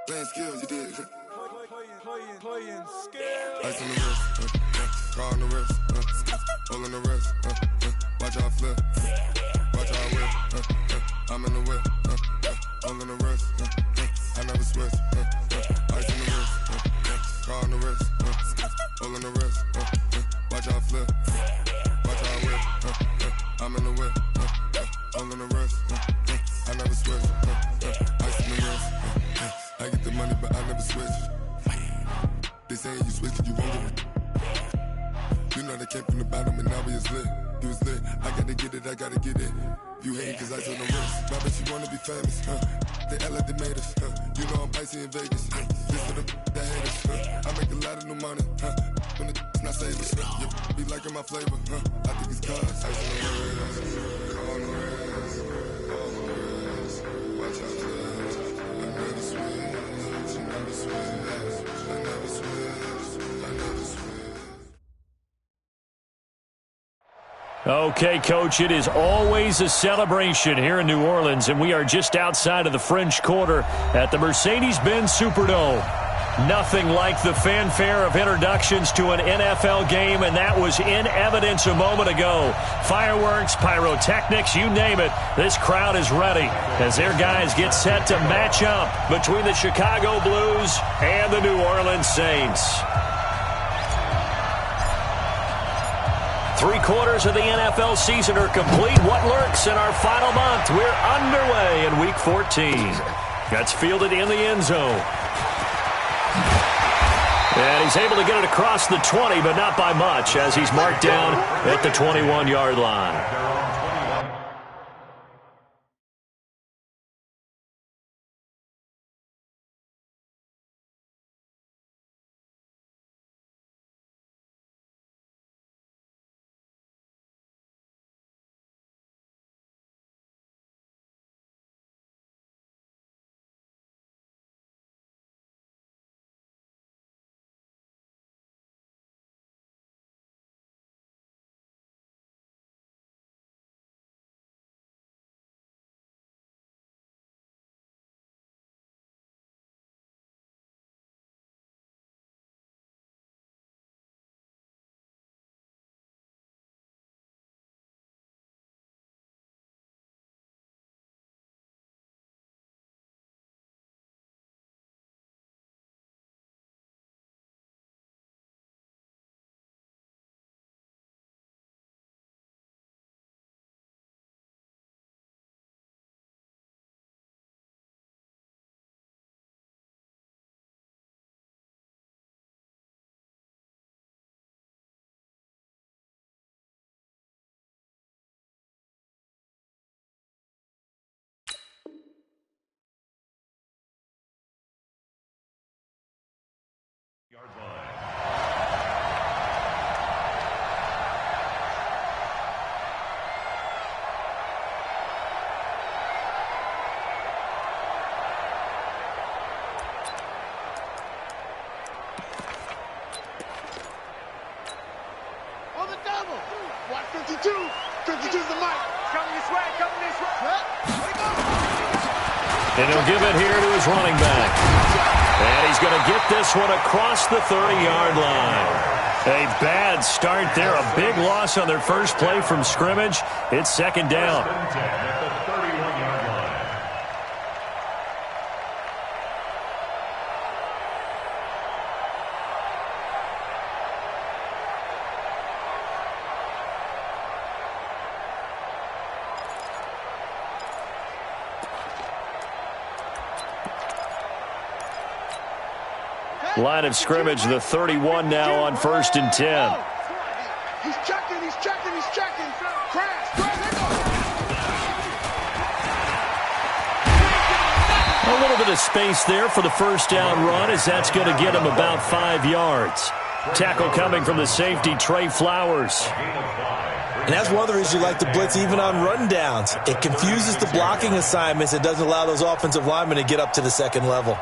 Playing skills, you did. Playing skills. Ice on the wrist, car on the wrist, all on the wrist, watch out flip, watch out whip, I'm in the whip, all on the wrist, I never switch, ice on the wrist, car on the wrist, all on the wrist, watch out flip, watch out whip, I'm in the whip, all on the wrist, I never switch, ice on the wrist, I get the money but I never switch. They saying you switch, you won't get it. You know they came from the bottom and now we is lit. You was lit, I gotta get it, I gotta get it. You hate cause I told the wrist. My bitch, you wanna be famous, They act like they made us, You know I'm icy in Vegas, This for the that hate us, I make a lot of new money, When it's not savings, You be liking my flavor, I think it's cause ice on the wrist, car on the wrist, all on the wrist. Watch out, flash, I never switch, I never switch. I never switch, I never switch. Okay, Coach, it is always a celebration here in New Orleans, and we are just outside of the French Quarter at the Mercedes-Benz Superdome. Nothing like the fanfare of introductions to an NFL game, and that was in evidence a moment ago. Fireworks, pyrotechnics, you name it. This crowd is ready as their guys get set to match up between the Chicago Blues and the New Orleans Saints. 3/4 of the NFL season are complete. What lurks in our final month? We're underway in Week 14. That's fielded in the end zone. And he's able to get it across the 20, but not by much, as he's marked down at the 21-yard line. On the double. Watch 52. 52's the mic. Coming this way. Coming this way. And he'll give it here to his running back. And he's going to get this one across the 30-yard line. A bad start there. A big loss on their first play from scrimmage. It's second down. Line of scrimmage, the 31 now on 1st and 10. He's checking, he's checking, he's checking. Crash, A little bit of space there for the first down run, as that's going to get him about 5 yards. Tackle coming from the safety, Trey Flowers. And that's one of the reasons you like to blitz even on rundowns. It confuses the blocking assignments. It doesn't allow those offensive linemen to get up to the second level.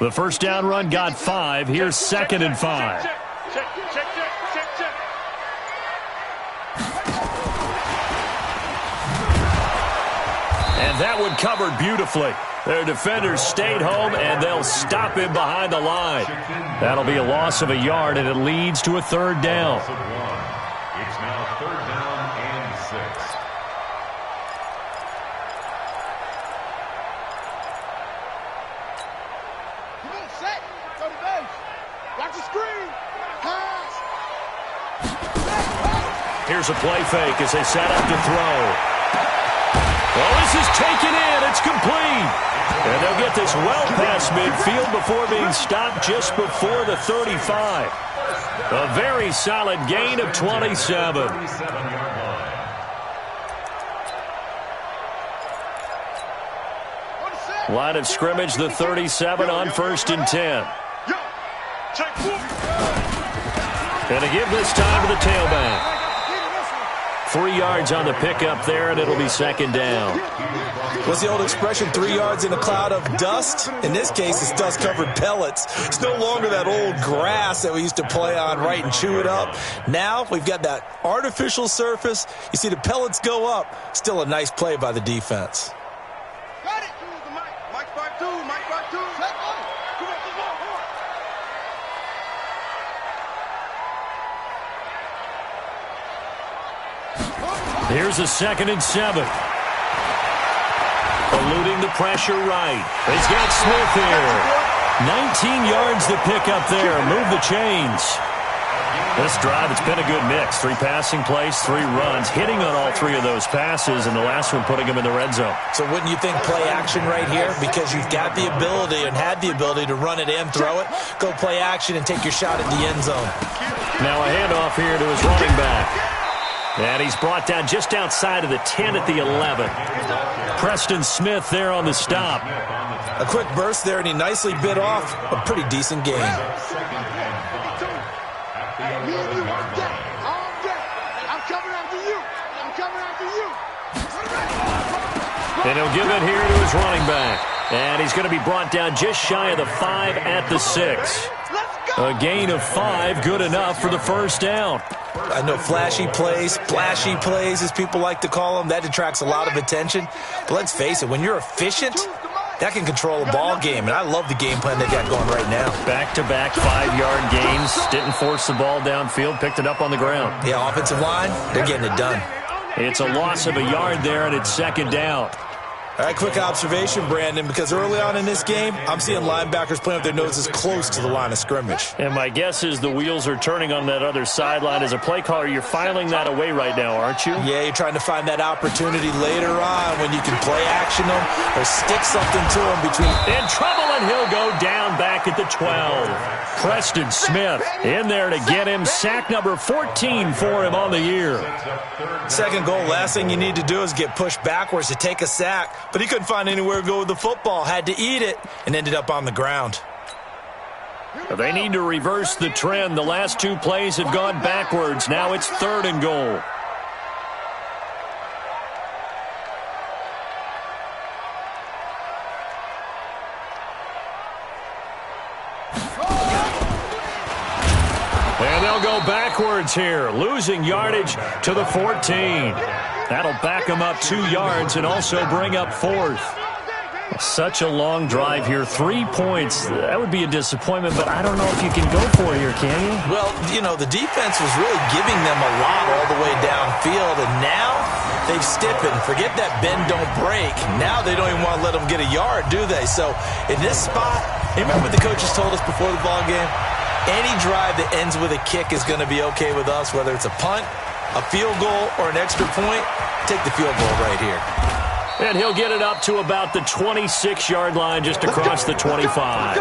The first down run got 5. Here's 2nd and 5. Check. And that one covered beautifully. Their defenders stayed home, and they'll stop him behind the line. That'll be a loss of a yard, and it leads to a 3rd down. It's now 3rd down and 6. Come on, set. Go to base. Watch the screen. Pass. Here's a play fake as they set up to throw. Well, this is taken in. It's complete. And they'll get this well past midfield before being stopped just before the 35. A very solid gain of 27. Line of scrimmage, the 37 on 1st and 10. And a give this time to the tailback. 3 yards on the pickup there, and it'll be 2nd down. What's the old expression, 3 yards in a cloud of dust? In this case, it's dust-covered pellets. It's no longer that old grass that we used to play on, right, and chew it up. Now we've got that artificial surface. You see the pellets go up. Still a nice play by the defense. Got it. Mike 5-2. Mike 5-2. Set up. Come on. Here's a 2nd and 7. Eluding the pressure right. He's got Smith here. 19 yards to pick up there. Move the chains. This drive, it's been a good mix. 3 passing plays, 3 runs. Hitting on all 3 of those passes, and the last one putting him in the red zone. So wouldn't you think play action right here? Because you've got the ability and had the ability to run it in, throw it, go play action, and take your shot at the end zone. Now a handoff here to his running back. And he's brought down just outside of the 10 at the 11. Preston Smith there on the stop. A quick burst there, and he nicely bit off a pretty decent gain. Me and you on deck. On deck. I'm coming after you. And he'll give it here to his running back. And he's going to be brought down just shy of the 5 at the 6. A gain of 5, good enough for the first down. I know flashy plays, splashy plays, as people like to call them, that attracts a lot of attention. But let's face it, when you're efficient, that can control a ball game. And I love the game plan they got going right now. Back-to-back 5-yard gains. Didn't force the ball downfield. Picked it up on the ground. Yeah, offensive line, they're getting it done. It's a loss of a yard there, and it's 2nd down. All right, quick observation, Brandon, because early on in this game, I'm seeing linebackers playing with their noses close to the line of scrimmage. And my guess is the wheels are turning on that other sideline. As a play caller, you're filing that away right now, aren't you? Yeah, you're trying to find that opportunity later on when you can play action them or stick something to them between. In trouble, and he'll go down back at the 12. Preston Smith in there to get him. Sack number 14 for him on the year. 2nd goal, last thing you need to do is get pushed backwards to take a sack. But he couldn't find anywhere to go with the football. Had to eat it and ended up on the ground. They need to reverse the trend. The last 2 plays have gone backwards. Now it's 3rd and goal. And they'll go backwards here, losing yardage to the 14. That'll back them up 2 yards and also bring up 4th. Such a long drive here. 3 points. That would be a disappointment, but I don't know if you can go for it here, can you? Well, you know, the defense was really giving them a lot all the way downfield, and now they've stiffened. Forget that bend, don't break. Now they don't even want to let them get a yard, do they? So in this spot, remember what the coaches told us before the ball game? Any drive that ends with a kick is going to be okay with us, whether it's a punt, a field goal, or an extra point. Take the field goal right here. And he'll get it up to about the 26-yard line, just across the 25.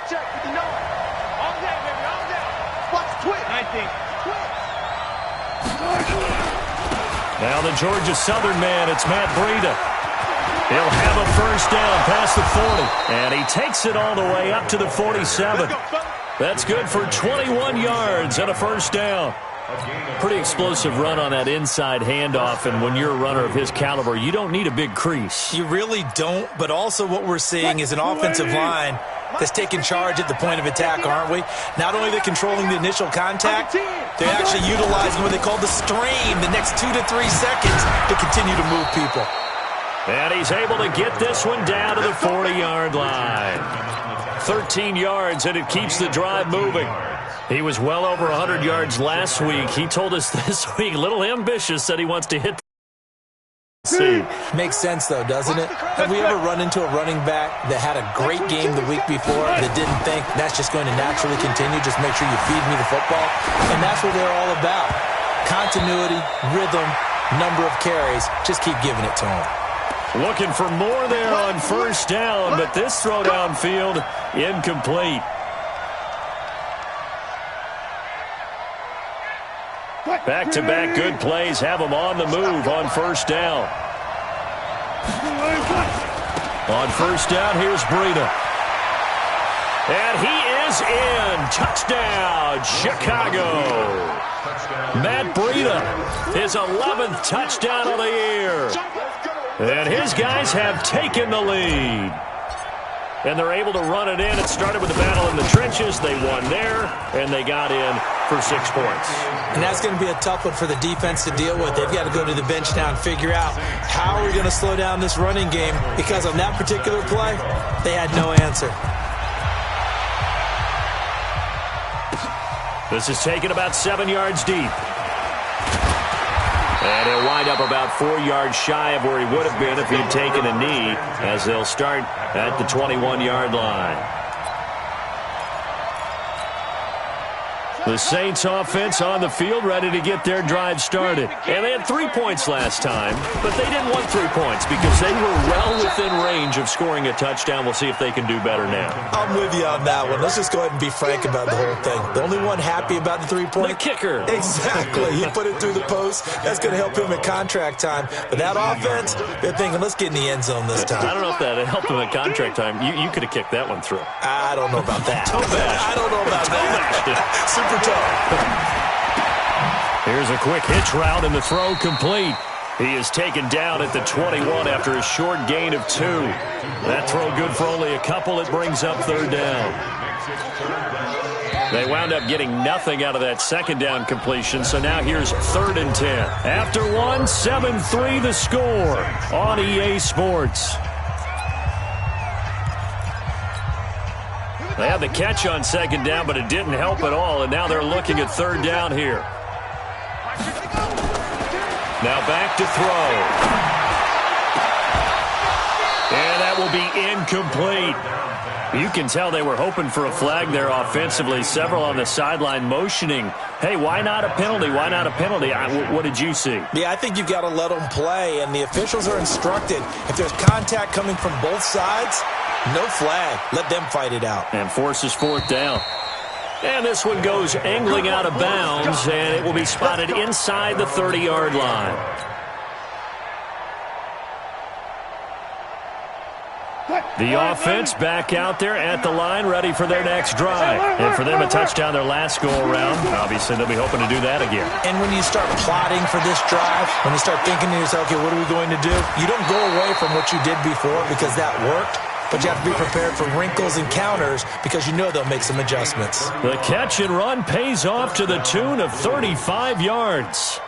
Check, 59. All day, baby, all day. Watch twitch. 19. Now the Georgia Southern man, it's Matt Breida. He'll have a first down past the 40. And he takes it all the way up to the 47. That's good for 21 yards and a first down. Pretty explosive run on that inside handoff, and when you're a runner of his caliber, you don't need a big crease. You really don't, but also what we're seeing is an offensive line that's taking charge at the point of attack, aren't we? Not only are they controlling the initial contact, they're actually utilizing what they call the stream, the next 2 to 3 seconds, to continue to move people. And he's able to get this one down to the 40-yard line. 13 yards, and it keeps the drive moving. He was well over 100 yards last week. He told us this week, a little ambitious, said he wants to hit the Makes sense, though, doesn't it? Have we ever run into a running back that had a great game the week before that didn't think that's just going to naturally continue, just make sure you feed me the football? And that's what they're all about. Continuity, rhythm, number of carries. Just keep giving it to them. Looking for more there on first down, but this throw downfield incomplete. Back-to-back good plays have him on the move on first down. On first down, here's Breida. And he is in. Touchdown, Chicago. Matt Breida, his 11th touchdown of the year. And his guys have taken the lead. And they're able to run it in. It started with a battle in the trenches. They won there, and they got in for 6 points. And that's going to be a tough one for the defense to deal with. They've got to go to the bench now and figure out how are we going to slow down this running game, because on that particular play, they had no answer. This is taken about 7 yards deep. And he'll wind up about 4 yards shy of where he would have been if he'd taken a knee, as they'll start at the 21-yard line. The Saints offense on the field, ready to get their drive started. And they had 3 points last time, but they didn't want 3 points because they were well within range of scoring a touchdown. We'll see if they can do better now. I'm with you on that one. Let's just go ahead and be frank about the whole thing. The only one happy about the 3-point? The kicker. Exactly. He put it through the post. That's going to help him at contract time. But that offense, they're thinking, let's get in the end zone this time. I don't know if that helped him at contract time. You could have kicked that one through. I don't know about that. I don't know about that. Super tough. Here's a quick hitch route, and the throw complete. He is taken down at the 21 after a short gain of 2. That throw good for only a couple. It brings up third down. They wound up getting nothing out of that second down completion, so now here's 3rd and 10. After 1, 7-3 the score on EA Sports. They had the catch on second down, but it didn't help at all, and now they're looking at third down here. Now back to throw. And that will be incomplete. You can tell they were hoping for a flag there offensively. Several on the sideline motioning, hey, why not a penalty? Why not a penalty? What did you see? Yeah, I think you've got to let them play, and the officials are instructed. If there's contact coming from both sides, no flag. Let them fight it out. And forces 4th down. And this one goes angling out of bounds, and it will be spotted inside the 30-yard line. The offense back out there at the line, ready for their next drive. And for them, a touchdown their last go-around. Obviously, they'll be hoping to do that again. And when you start plotting for this drive, when you start thinking to yourself, okay, what are we going to do? You don't go away from what you did before because that worked. But you have to be prepared for wrinkles and counters because you know they'll make some adjustments. The catch and run pays off to the tune of 35 yards.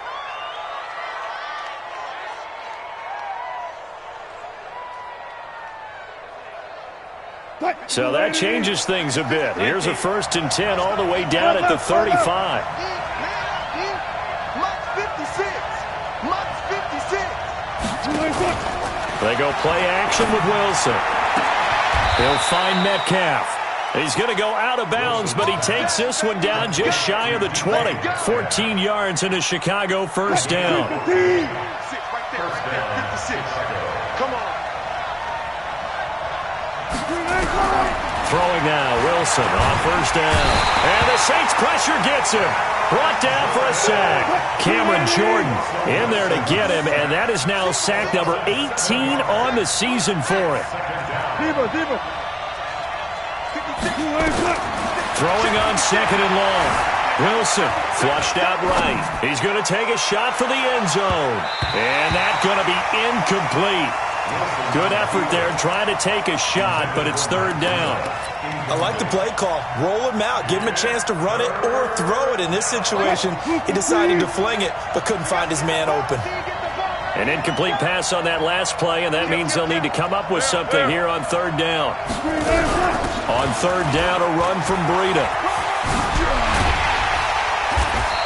So that changes things a bit. Here's a 1st and 10 all the way down at the 35. They go play action with Wilson. He'll find Metcalf. He's going to go out of bounds, but he takes this one down just shy of the 20. 14 yards and a Chicago first down. Throwing now, Wilson on first down. And the Saints pressure gets him. Brought down for a sack. Cameron Jordan in there to get him, and that is now sack number 18 on the season for him. Throwing on second and long. Wilson flushed out right. He's going to take a shot for the end zone. And that's going to be incomplete. Good effort there trying to take a shot, but it's third down. I like the play call. Roll him out. Give him a chance to run it or throw it. In this situation, he decided to fling it, but couldn't find his man open. An incomplete pass on that last play, and that means they'll need to come up with something here on third down. On third down, a run from Breida.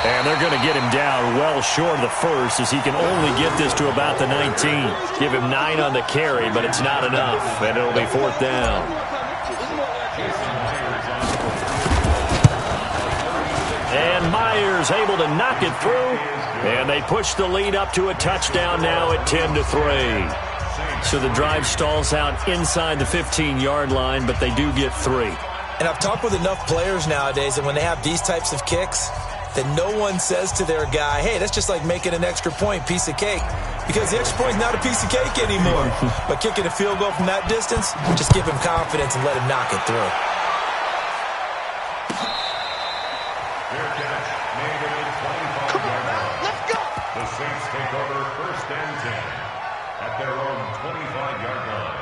And they're going to get him down well short of the first, as he can only get this to about the 19. Give him 9 on the carry, but it's not enough, and it'll be fourth down. And Myers able to knock it through, and they push the lead up to a touchdown now at 10-3. So the drive stalls out inside the 15-yard line, but they do get 3. And I've talked with enough players nowadays, and when they have these types of kicks, that no one says to their guy, hey, that's just like making an extra point, piece of cake. Because the extra point's not a piece of cake anymore. But kicking a field goal from that distance, just give him confidence and let him knock it through. The Saints take over first and 10 at their own 25-yard line.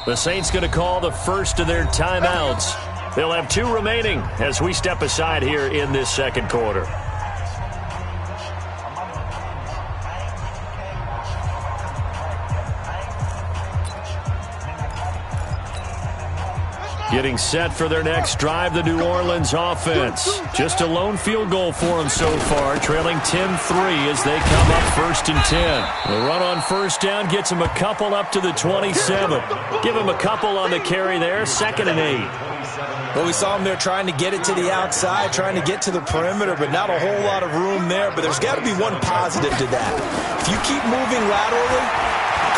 The Saints going to call the first of their timeouts. They'll have 2 remaining as we step aside here in this second quarter. Getting set for their next drive, the New Orleans offense. Just a lone field goal for them so far, trailing 10-3 as they come up first and 10. The run on first down gets them a couple up to the 27. Give them a couple on the carry there, second and 8. Well, we saw them there trying to get it to the outside, trying to get to the perimeter, but not a whole lot of room there. But there's got to be one positive to that. If you keep moving laterally,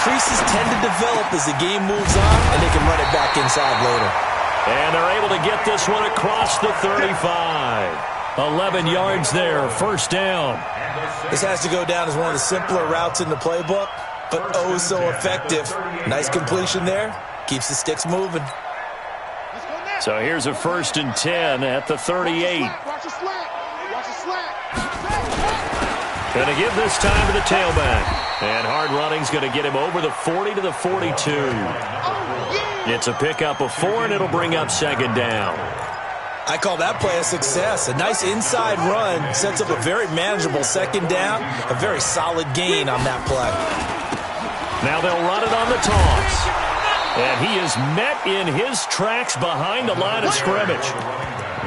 creases tend to develop as the game moves on, and they can run it back inside later. And they're able to get this one across the 35. 11 yards there, first down. This has to go down as one of the simpler routes in the playbook, but oh so effective. Nice completion there. Keeps the sticks moving. So here's a first and 10 at the 38. Watch the slant. Watch the slant. Going to give this time to the tailback. And hard running's going to get him over the 40 to the 42. It's a pickup of 4, and it'll bring up second down. I call that play a success. A nice inside run sets up a very manageable second down. A very solid gain on that play. Now they'll run it on the toss. And he is met in his tracks behind the line of scrimmage.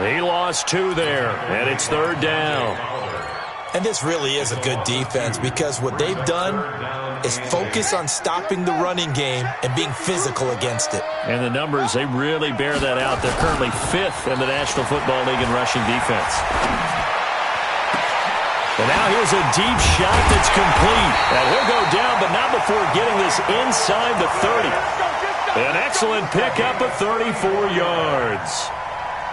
He lost 2 there, and it's third down. And this really is a good defense because what they've done is focus on stopping the running game and being physical against it. And the numbers, they really bear that out. They're currently 5th in the National Football League in rushing defense. And now here's a deep shot that's complete. And he'll go down, but not before getting this inside the 30. An excellent pickup of 34 yards.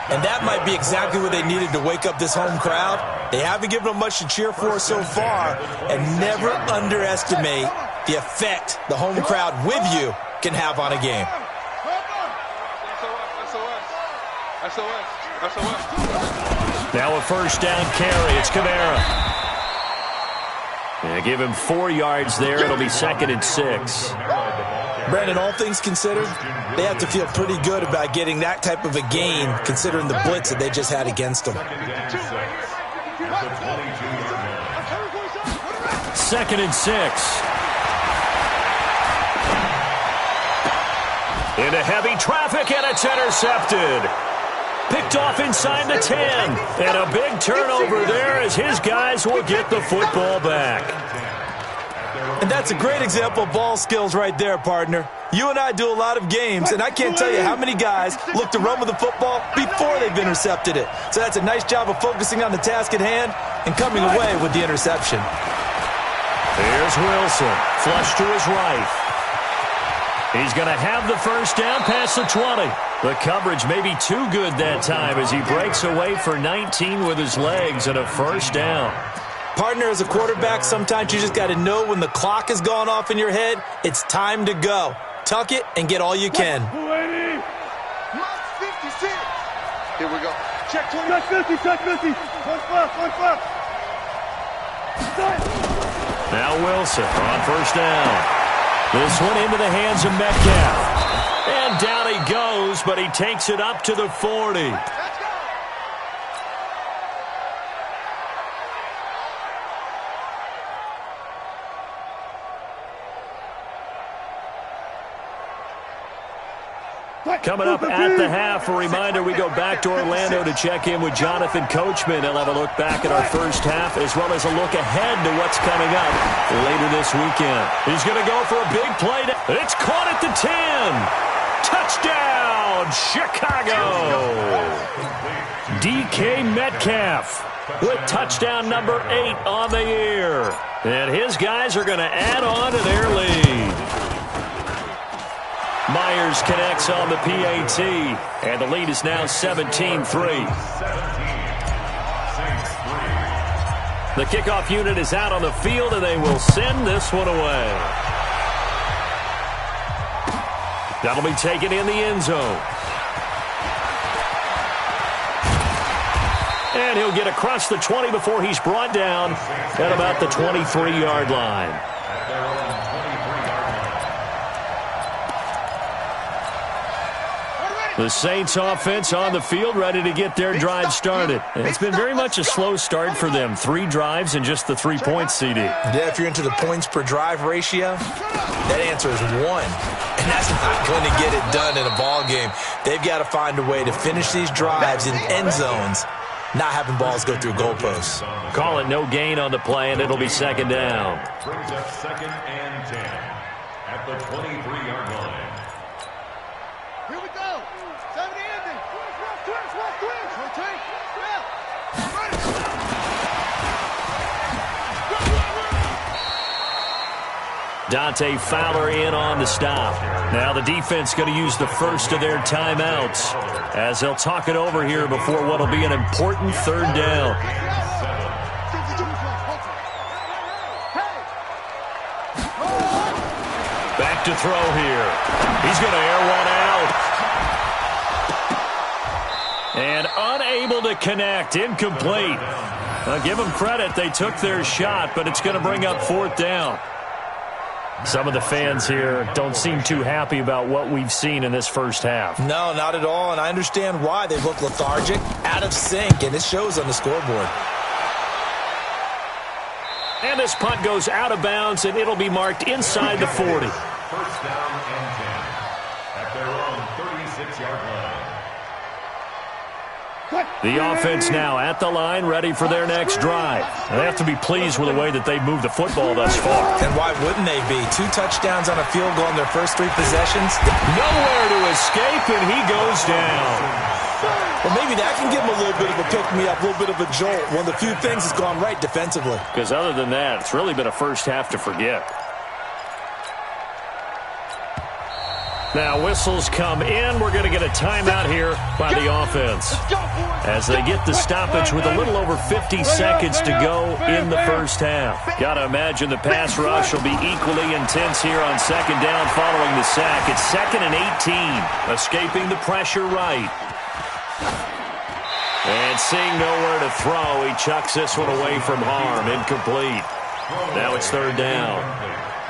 And that might be exactly what they needed to wake up this home crowd. They haven't given them much to cheer for so far, and never underestimate the effect the home crowd with you can have on a game. Now a first down carry. It's Kamara. Yeah, give him 4 yards there. It'll be second and 6. Brandon, all things considered, they have to feel pretty good about getting that type of a gain considering the blitz that they just had against them. Second and 6. Into heavy traffic, and it's intercepted. Picked off inside the 10. And a big turnover there as his guys will get the football back. And that's a great example of ball skills right there, partner. You and I do a lot of games, and I can't tell you how many guys look to run with the football before they've intercepted it. So that's a nice job of focusing on the task at hand and coming away with the interception. Here's Wilson, flush to his right. He's going to have the first down past the 20. The coverage may be too good that time as he breaks away for 19 with his legs and a first down. Partner, as a quarterback, sometimes you just got to know when the clock has gone off in your head, it's time to go. Tuck it and get all you can. Mark 56. Here we go. Check 20. Check 50, check 50. One left. Now Wilson on first down. This one into the hands of Metcalf. And down he goes, but he takes it up to the 40. Coming up at the half, a reminder, we go back to Orlando to check in with Jonathan Coachman. He'll have a look back at our first half as well as a look ahead to what's coming up later this weekend. He's going to go for a big play. It's caught at the 10. Touchdown, Chicago. DK Metcalf with touchdown number 8 on the year. And his guys are going to add on to their lead. Myers connects on the PAT, and the lead is now 17-3. The kickoff unit is out on the field, and they will send this one away. That'll be taken in the end zone. And he'll get across the 20 before he's brought down at about the 23-yard line. The Saints offense on the field, ready to get their drive started. And it's been very much a slow start for them. 3 drives and just the 3 points, CD. Yeah, if you're into the points per drive ratio, that answer is 1. And that's not going to get it done in a ball game. They've got to find a way to finish these drives in end zones, not having balls go through goalposts. Call it no gain on the play, and it'll be second down. Brings up 2nd and 10 at the 23-yard line. Here we go. 70 ending. Twins. Dante Fowler in on the stop. Now the defense going to use the first of their timeouts as they'll talk it over here before what will be an important 3rd down. Back to throw here. He's going to air one out. And unable to connect. Incomplete. I'll give them credit. They took their shot, but it's going to bring up 4th down. Some of the fans here don't seem too happy about what we've seen in this first half. No, not at all, and I understand why. They look lethargic, out of sync, and it shows on the scoreboard. And this punt goes out of bounds, and it'll be marked inside the 40. First down and 10 at their own 36-yard line. The offense now at the line, ready for their next drive. They have to be pleased with the way that they've moved the football thus far. And why wouldn't they be? 2 touchdowns on a field goal in their first 3 possessions. Nowhere to escape, and he goes down. Well, maybe that can give them a little bit of a pick-me-up, a little bit of a jolt. One of the few things that's gone right defensively. Because other than that, it's really been a first half to forget. Now whistles come in. We're going to get a timeout here by the offense as they get the stoppage with a little over 50 seconds to go in the first half. Got to imagine the pass rush will be equally intense here on 2nd down following the sack. It's 2nd and 18. Escaping the pressure right. And seeing nowhere to throw, he chucks this one away from harm. Incomplete. Now it's 3rd down.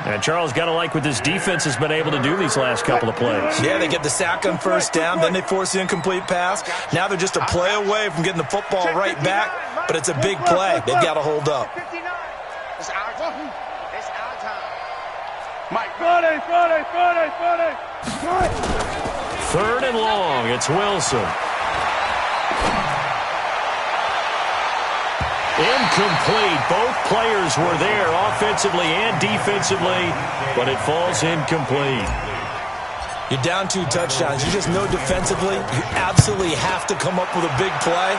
And Charles, got to like what this defense has been able to do these last couple of plays. Yeah, they get the sack on first down, then they force the incomplete pass. Now they're just a play away from getting the football right back, but it's a big play. They've got to hold up. It's our time. It's our time. Mike. Friday. 3rd and long. It's Wilson. Incomplete. Both players were there offensively and defensively, but it falls incomplete. You're down 2 touchdowns. You just know defensively you absolutely have to come up with a big play.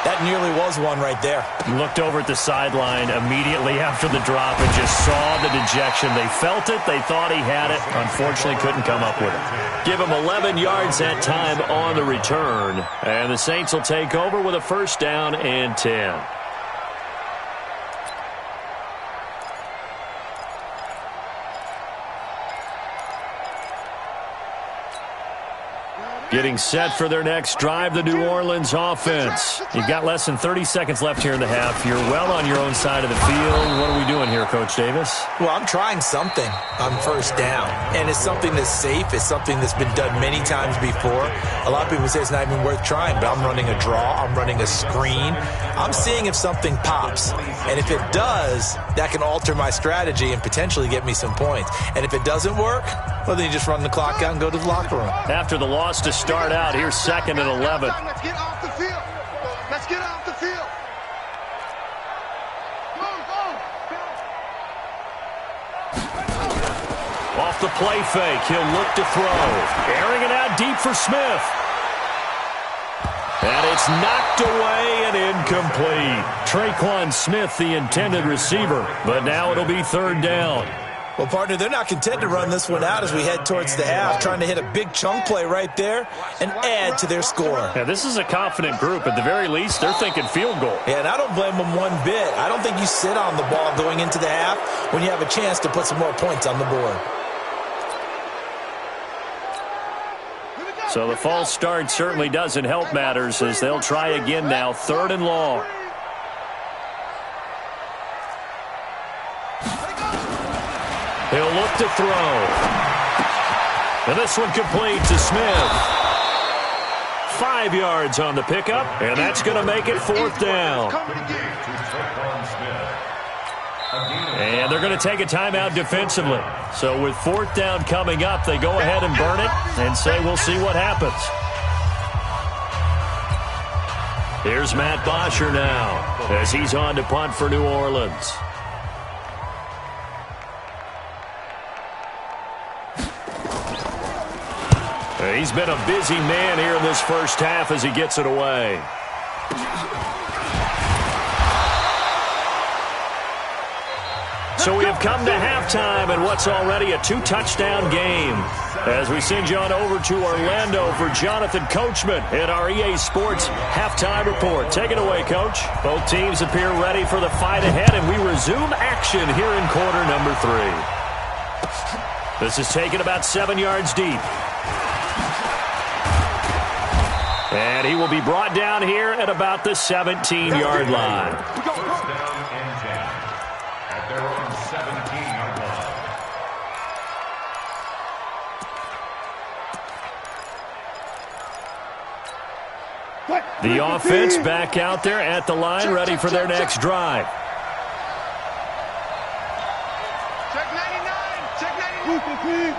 That nearly was one right there. Looked over at the sideline immediately after the drop and just saw the dejection. They felt it. They thought he had it. Unfortunately, couldn't come up with it. Give him 11 yards that time on the return. And the Saints will take over with a first down and 10. Getting set for their next drive, the New Orleans offense. You've got less than 30 seconds left here in the half. You're well on your own side of the field. What are we doing here, Coach Davis? Well, I'm trying something on first down, and it's something that's safe. It's something that's been done many times before. A lot of people say it's not even worth trying, but I'm running a draw. I'm running a screen. I'm seeing if something pops, and if it does, that can alter my strategy and potentially get me some points. And if it doesn't work, well, then you just run the clock out and go to the locker room. After the loss to start out, here's 2nd and 11. Let's get off the field. Let's get off the field. Off the play fake, he'll look to throw. Airing it out deep for Smith. And it's knocked away and incomplete. Traquan Smith, the intended receiver, but now it'll be 3rd down. Well, partner, they're not content to run this one out as we head towards the half, trying to hit a big chunk play right there and add to their score. Yeah, this is a confident group. At the very least, they're thinking field goal. Yeah, and I don't blame them one bit. I don't think you sit on the ball going into the half when you have a chance to put some more points on the board. So the false start certainly doesn't help matters as they'll try again now, 3rd and long. He'll look to throw. And this one complete to Smith. 5 yards on the pickup, and that's going to make it 4th down. And they're going to take a timeout defensively. So with 4th down coming up, they go ahead and burn it and say we'll see what happens. Here's Matt Bosher now as he's on to punt for New Orleans. He's been a busy man here in this first half as he gets it away. So we have come to halftime in what's already a 2-touchdown game. As we send you on over to Orlando for Jonathan Coachman at our EA Sports Halftime Report. Take it away, Coach. Both teams appear ready for the fight ahead, and we resume action here in quarter number 3. This is taken about 7 yards deep. And he will be brought down here at about the 17-yard line. First down and 10 at their own 17-yard line. The offense back out there at the line, ready for their next drive. Check 99. Check 99. 2-15.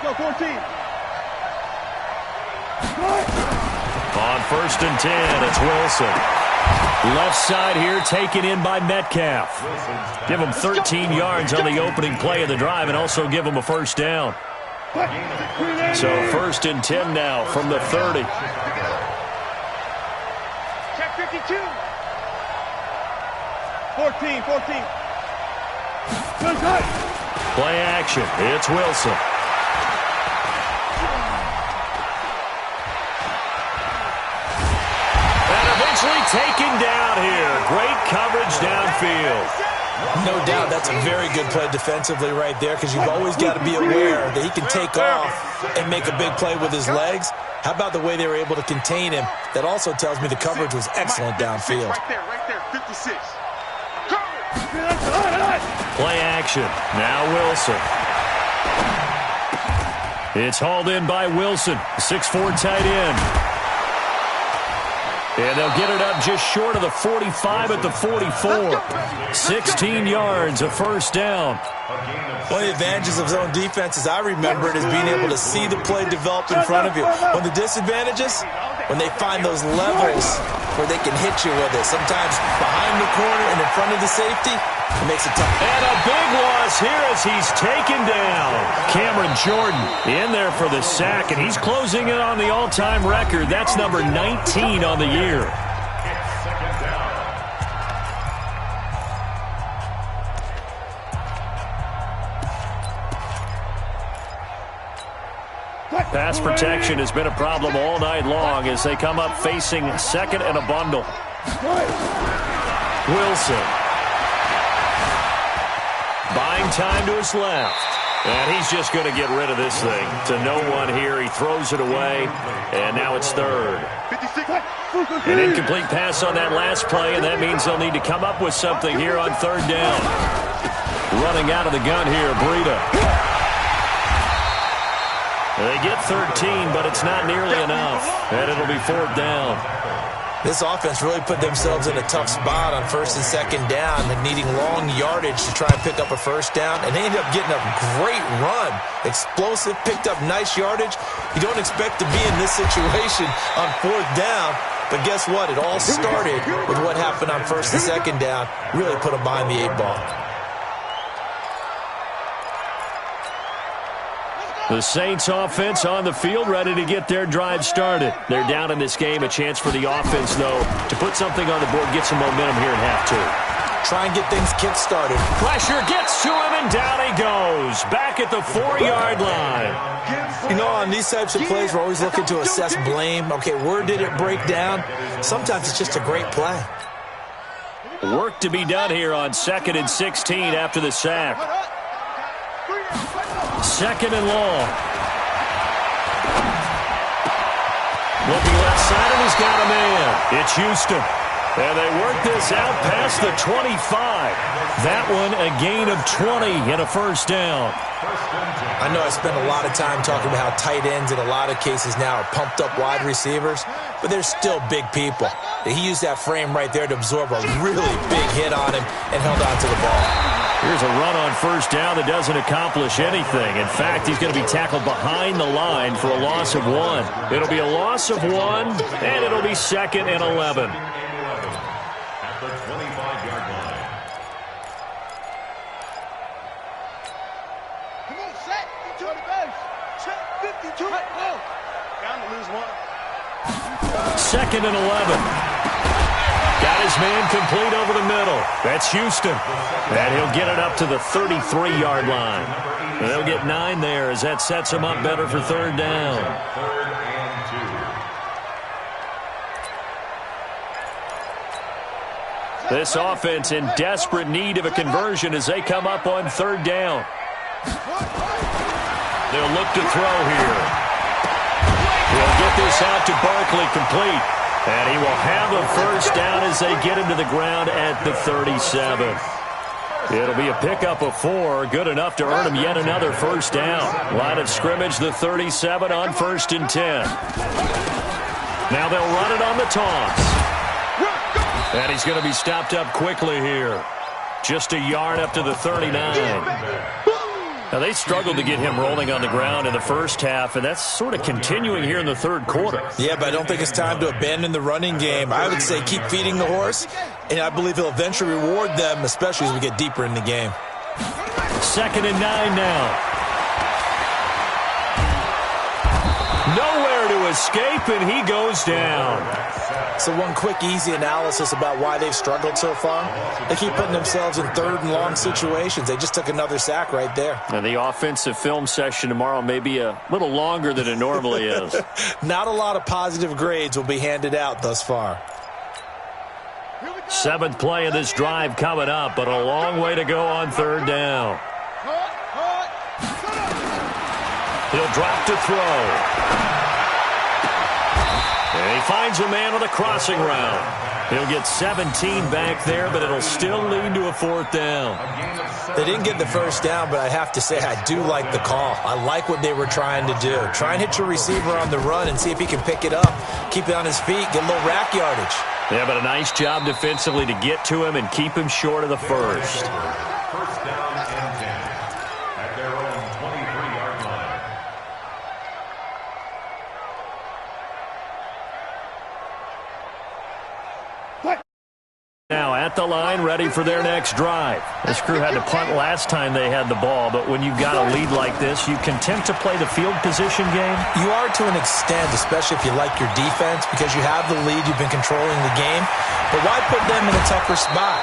Go 14. On 1st and 10, it's Wilson. Left side here taken in by Metcalf. Give him 13 yards on the opening play of the drive and also give him a first down. So 1st and 10 now from the 30. Check 52. 14. Play action. It's Wilson. Taken down here. Great coverage downfield. No doubt that's a very good play defensively right there because you've always got to be aware that he can take off and make a big play with his legs. How about the way they were able to contain him? That also tells me the coverage was excellent downfield. Right there, 56. Play action. Now Wilson. It's hauled in by Wilson, 6'4" tight end. And they'll get it up just short of the 45 at the 44. 16 yards, a first down. One of the advantages of zone defense, as I remember it, is being able to see the play develop in front of you. One of the disadvantages, when they find those levels where they can hit you with it. Sometimes behind the corner and in front of the safety, it makes it tough. And a big loss here as he's taken down. Cameron Jordan in there for the sack, and he's closing in on the all-time record. That's number 19 on the year. Pass protection has been a problem all night long as they come up facing second and a bundle. Wilson. Buying time to his left. And he's just going to get rid of this thing. To no one here. He throws it away. And now it's third. An incomplete pass on that last play, and that means they'll need to come up with something here on third down. Running out of the gun here, Breida. They get 13, but it's not nearly enough. And it'll be fourth down. This offense really put themselves in a tough spot on first and second down and needing long yardage to try and pick up a first down. And they ended up getting a great run. Explosive, picked up nice yardage. You don't expect to be in this situation on fourth down. But guess what? It all started with what happened on first and second down. Really put them behind the 8-ball. The Saints offense on the field, ready to get their drive started. They're down in this game. A chance for the offense, though, to put something on the board, get some momentum here in half two. Try and get things kick-started. Pressure gets to him, and down he goes. Back at the 4-yard line. You know, on these types of plays, we're always looking to assess blame. Okay, where did it break down? Sometimes it's just a great play. Work to be done here on 2nd and 16 after the sack. Second and long. Looking left side, and he's got a man. It's Houston. And they work this out past the 25. That one a gain of 20 and a first down. I know I spent a lot of time talking about how tight ends in a lot of cases now are pumped up wide receivers, but they're still big people. He used that frame right there to absorb a really big hit on him and held on to the ball. Here's a run on first down that doesn't accomplish anything. In fact, he's going to be tackled behind the line for a loss of 1. It'll be a loss of 1, and it'll be 2nd and 11. At the 25-yard line. Come on, set. Get to the base. Set 52. Go. Bound to lose 1. 2nd and 11. Got his man complete over the middle. That's Houston. And he'll get it up to the 33-yard line. And they'll get 9 there as that sets him up better for third down. Third and 2. This offense in desperate need of a conversion as they come up on third down. They'll look to throw here. He'll get this out to Barkley complete. And he will have a first down as they get him to the ground at the 37. It'll be a pickup of 4, good enough to earn him yet another first down. Line of scrimmage, the 37 on 1st and 10. Now they'll run it on the toss. And he's going to be stopped up quickly here. Just a yard up to the 39. Now, they struggled to get him rolling on the ground in the first half, and that's sort of continuing here in the third quarter. Yeah, but I don't think it's time to abandon the running game. I would say keep feeding the horse, and I believe he'll eventually reward them, especially as we get deeper in the game. 2nd and 9 now. Nowhere to escape, and he goes down. So one quick, easy analysis about why they've struggled so far. They keep putting themselves in third and long situations. They just took another sack right there. And the offensive film session tomorrow may be a little longer than it normally is. Not a lot of positive grades will be handed out thus far. 7th play of this drive coming up, but a long way to go on third down. He'll drop to throw. And he finds a man on the crossing route. He'll get 17 back there, but it'll still lead to a fourth down. They didn't get the first down, but I have to say I do like the call. I like what they were trying to do. Try and hit your receiver on the run and see if he can pick it up. Keep it on his feet, get a little rack yardage. Yeah, but a nice job defensively to get to him and keep him short of the first. First down and 10 at their own 23-yard line. Now at the line, ready for their next drive. This crew had to punt last time they had the ball, but when you've got a lead like this, you content to play the field position game? You are to an extent, especially if you like your defense, because you have the lead, you've been controlling the game. But why put them in a tougher spot?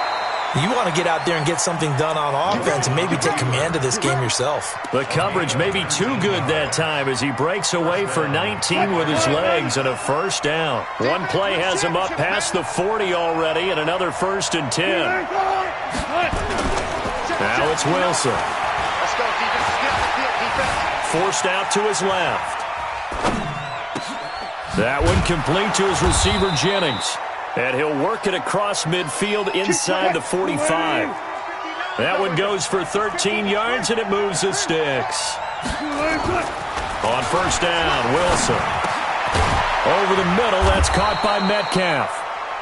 You want to get out there and get something done on offense and maybe take command of this game yourself. The coverage may be too good that time as he breaks away for 19 with his legs and a first down. One play has him up past the 40 already and another 1st and 10. Now it's Wilson. Let's go, defense. Get on the field, defense. Forced out to his left. That one complete to his receiver, Jennings. And he'll work it across midfield inside the 45. That one goes for 13 yards, and it moves the sticks. On first down, Wilson. Over the middle, that's caught by Metcalf.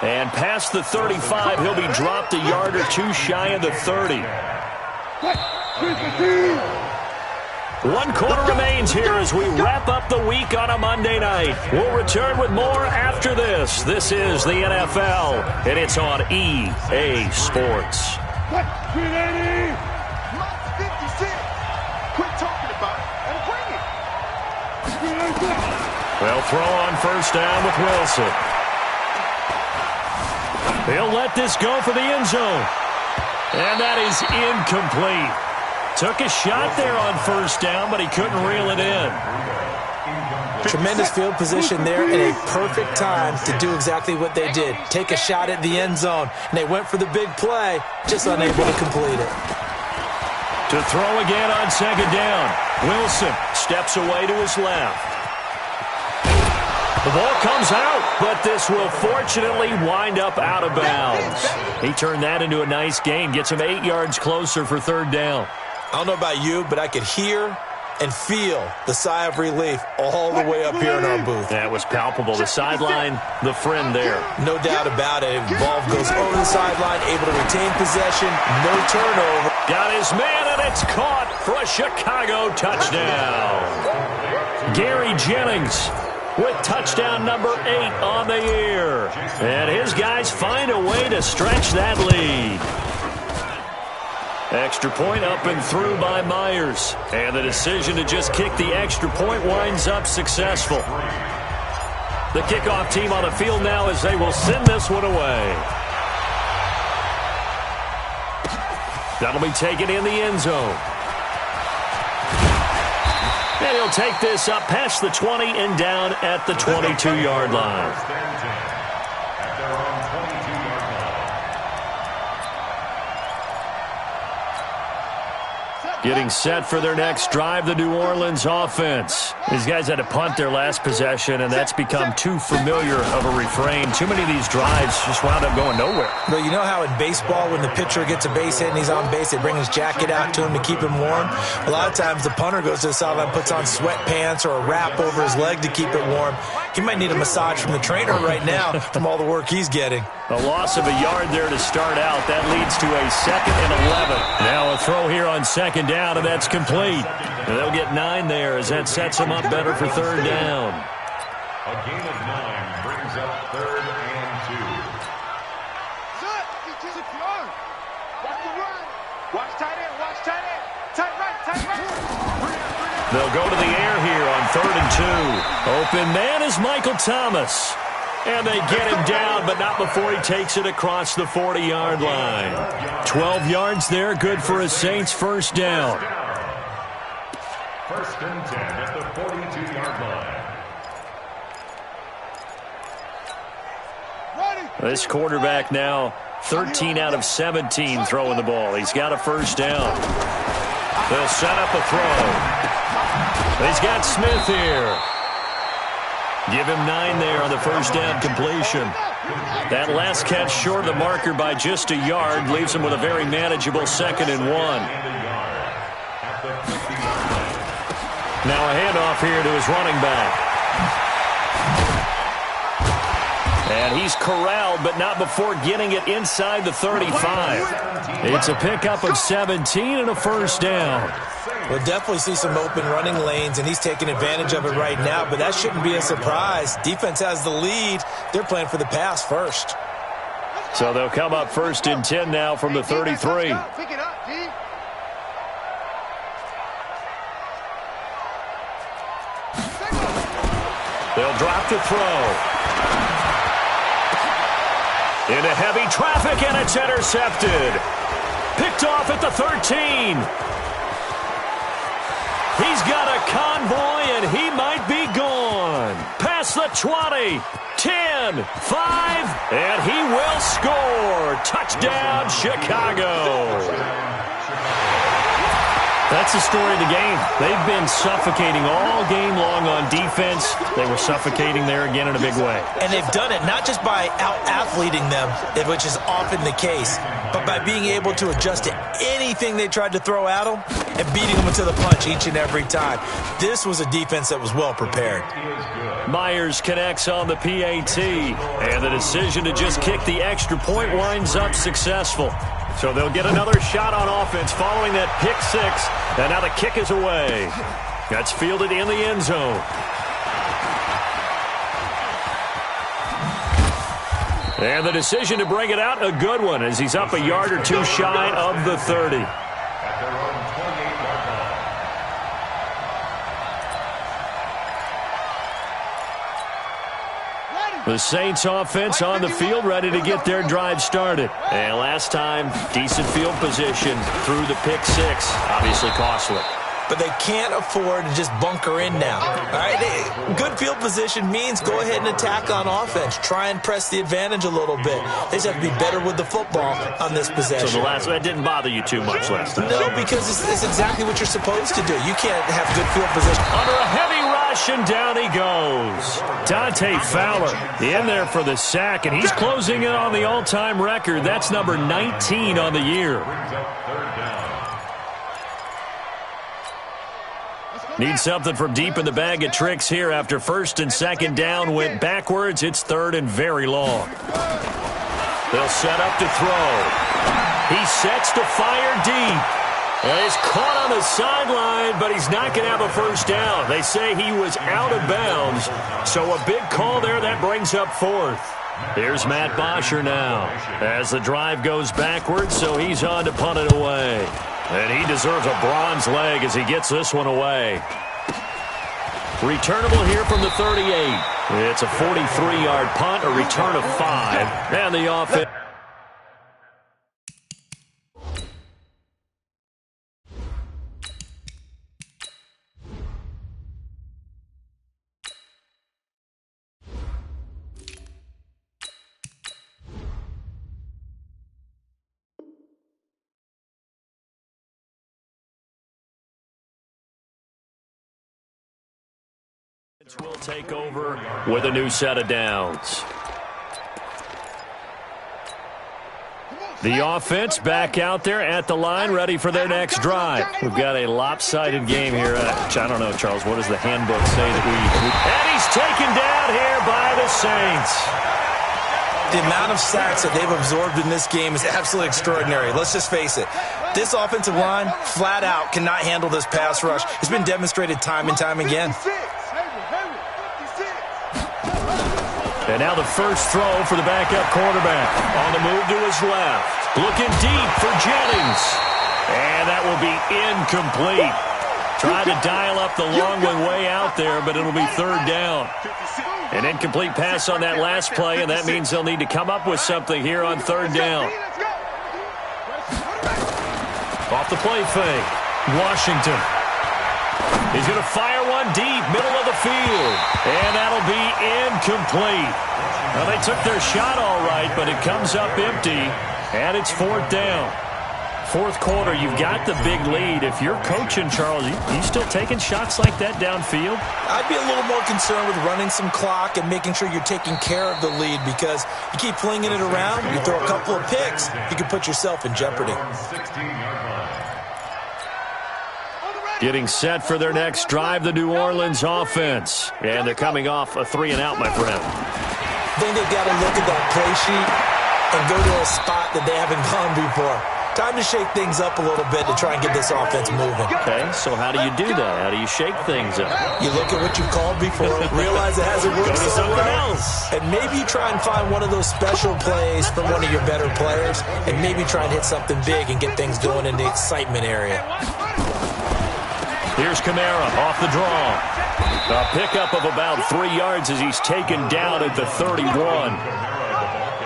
And past the 35, he'll be dropped a yard or two shy of the 30. 1 quarter remains here as we wrap up the week on a Monday night. We'll return with more after this. This is the NFL, and it's on EA Sports. 380. 56. Quit talking about it and bring it. They'll throw on first down with Wilson. He'll let this go for the end zone. And that is incomplete. Took a shot there on first down, but he couldn't reel it in. Tremendous field position there and a perfect time to do exactly what they did. Take a shot at the end zone. And they went for the big play, just unable to complete it. To throw again on second down. Wilson steps away to his left. The ball comes out, but this will fortunately wind up out of bounds. He turned that into a nice gain, gets him 8 yards closer for third down. I don't know about you, but I could hear and feel the sigh of relief all the way up here in our booth. That was palpable. The sideline, the friend there. No doubt about it. Ball goes over the sideline, able to retain possession, no turnover. Got his man, and it's caught for a Chicago touchdown. Gary Jennings with touchdown number 8 on the year. And his guys find a way to stretch that lead. Extra point up and through by Myers. And the decision to just kick the extra point winds up successful. The kickoff team on the field now as they will send this one away. That'll be taken in the end zone. And he'll take this up past the 20 and down at the 22-yard line. Getting set for their next drive, the New Orleans offense. These guys had to punt their last possession, and that's become too familiar of a refrain. Too many of these drives just wound up going nowhere. But you know how in baseball, when the pitcher gets a base hit and he's on base, they bring his jacket out to him to keep him warm? A lot of times the punter goes to the sideline, puts on sweatpants or a wrap over his leg to keep it warm. He might need a massage from the trainer right now from all the work he's getting. A loss of a yard there to start out. That leads to a 2nd and 11. Now a throw here on second down, and that's complete. And they'll get 9 there as that sets them up better for third down. A gain of 9 brings up 3rd and 2. Watch the run. Watch tight end. Watch tight end. Tight right. Tight right. They'll go to the air here on 3rd and 2. Open man is Michael Thomas. And they get him down, but not before he takes it across the 40-yard line. 12 yards there, good for a Saints first down. 1st and 10 at the 42-yard line. This quarterback now 13 out of 17 throwing the ball. He's got a first down. They'll set up a throw. He's got Smith here. Give him 9 there on the first down completion. That last catch short of the marker by just a yard leaves him with a very manageable 2nd and 1. Now a handoff here to his running back. And he's corralled, but not before getting it inside the 35. It's a pickup of 17 and a first down. We'll definitely see some open running lanes, and he's taking advantage of it right now, but that shouldn't be a surprise. Defense has the lead. They're playing for the pass first. So they'll come up 1st and 10 now from the 33. Pick it up, D. They'll drop to throw. Into heavy traffic, and it's intercepted. Picked off at the 13. He's got a convoy, and he might be gone. Past the 20, 10, 5, and he will score. Touchdown, Chicago. That's the story of the game. They've been suffocating all game long on defense. They were suffocating there again in a big way. And they've done it not just by out-athleting them, which is often the case, but by being able to adjust to anything they tried to throw at them and beating them to the punch each and every time. This was a defense that was well prepared. Myers connects on the PAT, and the decision to just kick the extra point winds up successful. So they'll get another shot on offense following that pick six, and now the kick is away. That's fielded in the end zone. And the decision to bring it out, a good one, as he's up a yard or two shy of the 30. At their own 28-yard line. The Saints offense on the field, ready to get their drive started. And last time, decent field position through the pick six. Obviously costly. But they can't afford to just bunker in now. All right, good field position means go ahead and attack on offense. Try and press the advantage a little bit. They just have to be better with the football on this possession. So that didn't bother you too much last time? No, because it's exactly what you're supposed to do. You can't have good field position. Under a heavy rush, and down he goes. Dante Fowler in there for the sack, and he's closing in on the all-time record. That's number 19 on the year. Brings up 3rd down. Need something from deep in the bag of tricks here after 1st and 2nd down went backwards. It's 3rd and very long. They'll set up to throw. He sets to fire deep. And he's caught on the sideline, but he's not going to have a 1st down. They say he was out of bounds. So a big call there that brings up 4th. Here's Matt Bosher now as the drive goes backwards, so he's on to punt it away. And he deserves a bronze leg as he gets this one away. Returnable here from the 38. It's a 43-yard punt, a return of 5, and the offense. Will take over with a new set of downs. The offense back out there at the line, ready for their next drive. We've got a lopsided game here. I don't know, Charles, what does the handbook say that we and he's taken down here by the Saints. The amount of sacks that they've absorbed in this game is absolutely extraordinary. Let's just face it. This offensive line, flat out, cannot handle this pass rush. It's been demonstrated time and time again. And now the first throw for the backup quarterback. On the move to his left. Looking deep for Jennings. And that will be incomplete. Trying to dial up the long one way out there, but it'll be 3rd down. An incomplete pass on that last play, and that means they'll need to come up with something here on 3rd down. Off the play fake. Washington. He's going to fire one deep, middle of the field. And that'll be incomplete. Well, they took their shot all right, but it comes up empty. And it's 4th down. 4th quarter, you've got the big lead. If you're coaching, Charles, you still taking shots like that downfield? I'd be a little more concerned with running some clock and making sure you're taking care of the lead, because you keep flinging it around, you throw a couple of picks, you can put yourself in jeopardy. 16-yard line. Getting set for their next drive, the New Orleans offense. And they're coming off a 3-and-out, my friend. I think they've got to look at that play sheet and go to a spot that they haven't gone before. Time to shake things up a little bit to try and get this offense moving. Okay, so how do you do that? How do you shake things up? You look at what you called before, realize it hasn't worked so something well, else. and maybe try and find one of those special plays from one of your better players, and maybe try and hit something big and get things going in the excitement area. Here's Kamara off the draw. A pickup of about 3 yards as he's taken down at the 31.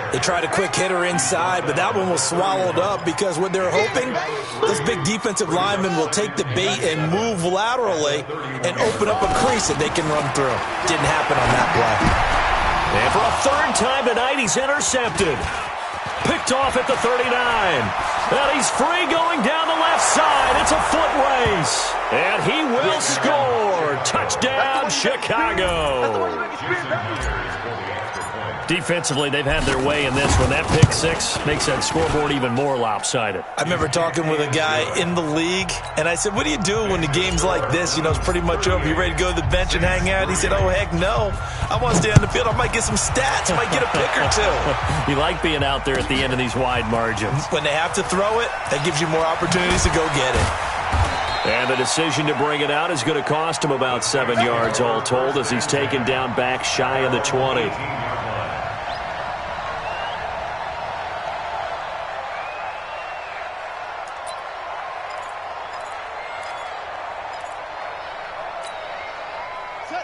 They tried a quick hitter inside, but that one was swallowed up because what they're hoping, those big defensive linemen will take the bait and move laterally and open up a crease that they can run through. Didn't happen on that play. And for a third time tonight, he's intercepted. Picked off at the 39. And he's free going down the left side. It's a foot race. And he will score. Touchdown, Chicago. Defensively, they've had their way in this one. That pick six makes that scoreboard even more lopsided. I remember talking with a guy in the league, and I said, what do you do when the game's like this? You know, it's pretty much over. You ready to go to the bench and hang out? He said, oh, heck no. I want to stay on the field. I might get some stats. I might get a pick or two. You like being out there at the end of these wide margins. When they have to throw it, that gives you more opportunities to go get it. And the decision to bring it out is going to cost him about 7 yards all told as he's taken down back shy of the 20.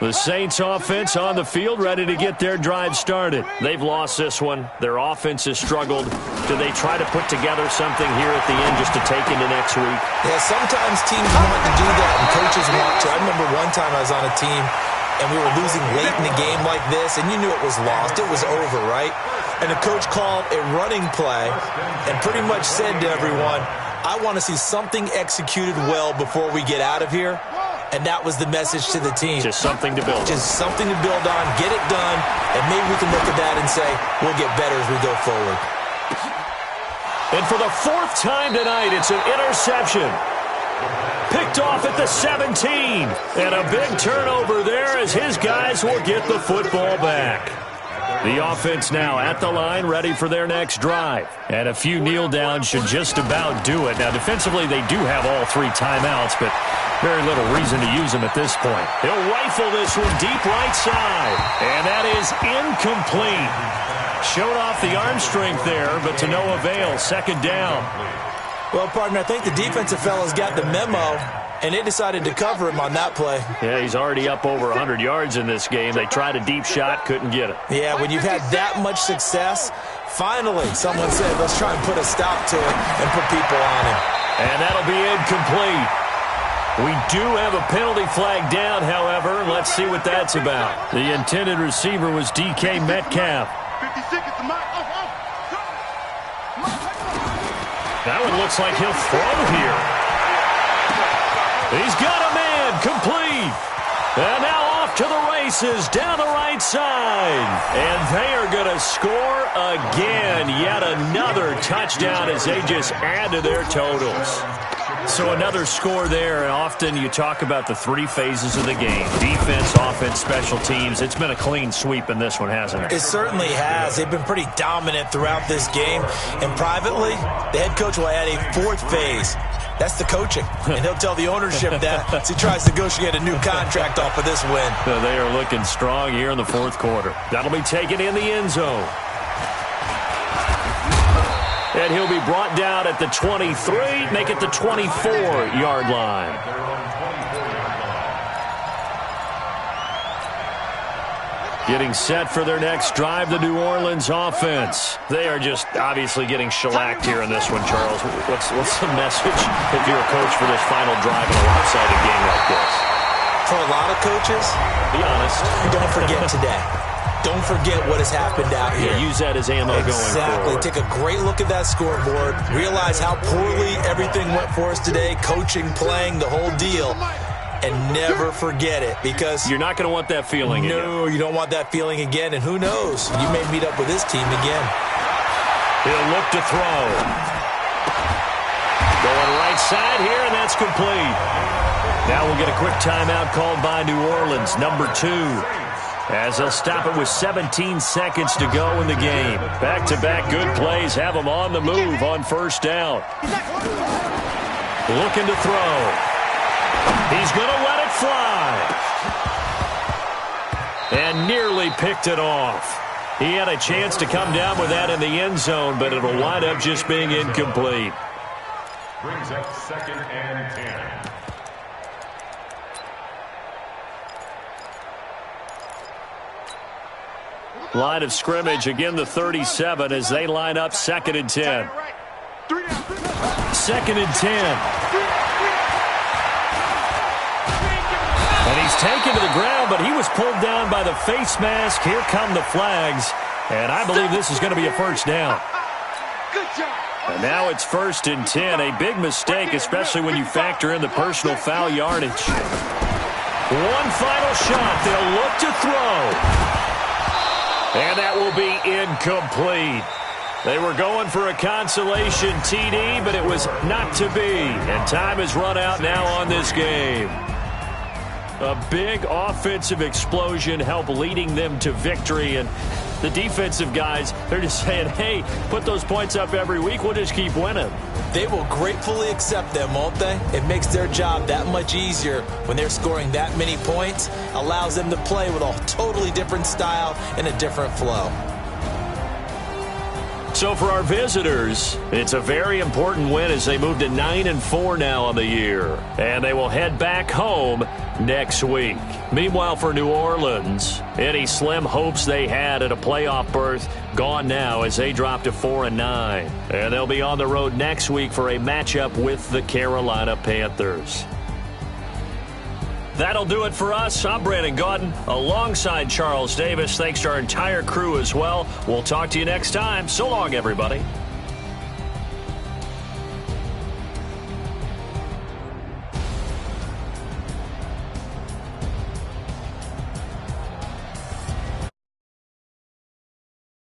The Saints offense on the field, ready to get their drive started. They've lost this one. Their offense has struggled. Do they try to put together something here at the end just to take into next week? Yeah, sometimes teams want to do that and coaches want to. I remember one time I was on a team and we were losing late in the game like this, and you knew it was lost. It was over, right? And the coach called a running play and pretty much said to everyone, I want to see something executed well before we get out of here. And that was the message to the team. Just something to build on. Just something to build on, get it done, and maybe we can look at that and say, we'll get better as we go forward. And for the fourth time tonight, it's an interception. Picked off at the 17. And a big turnover there as his guys will get the football back. The offense now at the line, ready for their next drive. And a few kneel downs should just about do it. Now, defensively, they do have all 3 timeouts, but very little reason to use them at this point. He'll rifle this one deep right side. And that is incomplete. Showed off the arm strength there, but to no avail. Second down. Well, partner, I think the defensive fellas got the memo, and they decided to cover him on that play. Yeah, he's already up over 100 yards in this game. They tried a deep shot, couldn't get it. Yeah, when you've had that much success, finally someone said, let's try and put a stop to it and put people on him. And that'll be incomplete. We do have a penalty flag down, however. Let's see what that's about. The intended receiver was DK Metcalf. 50 seconds to mark. That one looks like he'll throw here. He's got a man, complete. And now off to the races, down the right side. And they are going to score again. Yet another touchdown as they just add to their totals. So another score there. Often you talk about the 3 phases of the game. Defense, offense, special teams. It's been a clean sweep in this one, hasn't it? It certainly has. They've been pretty dominant throughout this game. And privately, the head coach will add a 4th phase. That's the coaching. And he'll tell the ownership that as he tries to negotiate a new contract off of this win. So they are looking strong here in the 4th quarter. That'll be taken in the end zone. And he'll be brought down at the 23, make it the 24-yard line. Getting set for their next drive, the New Orleans offense. They are just obviously getting shellacked here in this one, Charles. What's the message if you're a coach for this final drive in a lopsided game like this? For a lot of coaches, be honest. Don't forget today. Don't forget what has happened out here. Yeah, use that as ammo going forward. Take a great look at that scoreboard. Realize how poorly everything went for us today. Coaching, playing, the whole deal. And never forget it, because you're not going to want that feeling again. No, you don't want that feeling again. And who knows? You may meet up with this team again. He'll look to throw. Going right side here, and that's complete. Now we'll get a quick timeout called by New Orleans, number 2. as they'll stop it with 17 seconds to go in the game. Back-to-back good plays have them on the move on first down. Looking to throw. He's going to let it fly. And nearly picked it off. He had a chance to come down with that in the end zone, but it'll wind up just being incomplete. Brings up 2nd and 10. Line of scrimmage, again the 37 as they line up 2nd and 10. 2nd and 10. And he's taken to the ground, but he was pulled down by the face mask. Here come the flags, and I believe this is going to be a first down. And now it's 1st and 10, a big mistake, especially when you factor in the personal foul yardage. One final shot. They'll look to throw. And that will be incomplete. They were going for a consolation TD, but it was not to be. And time has run out now on this game. A big offensive explosion helped leading them to victory. And the defensive guys, they're just saying, hey, put those points up every week. We'll just keep winning. They will gratefully accept them, won't they? It makes their job that much easier when they're scoring that many points. Allows them to play with a totally different style and a different flow. So for our visitors, it's a very important win as they move to 9-4 now on the year. And they will head back home next week. Meanwhile, for New Orleans, any slim hopes they had at a playoff berth gone now as they drop to 4-9. And they'll be on the road next week for a matchup with the Carolina Panthers. That'll do it for us. I'm Brandon Gaudin alongside Charles Davis. Thanks to our entire crew as well. We'll talk to you next time. So long, everybody.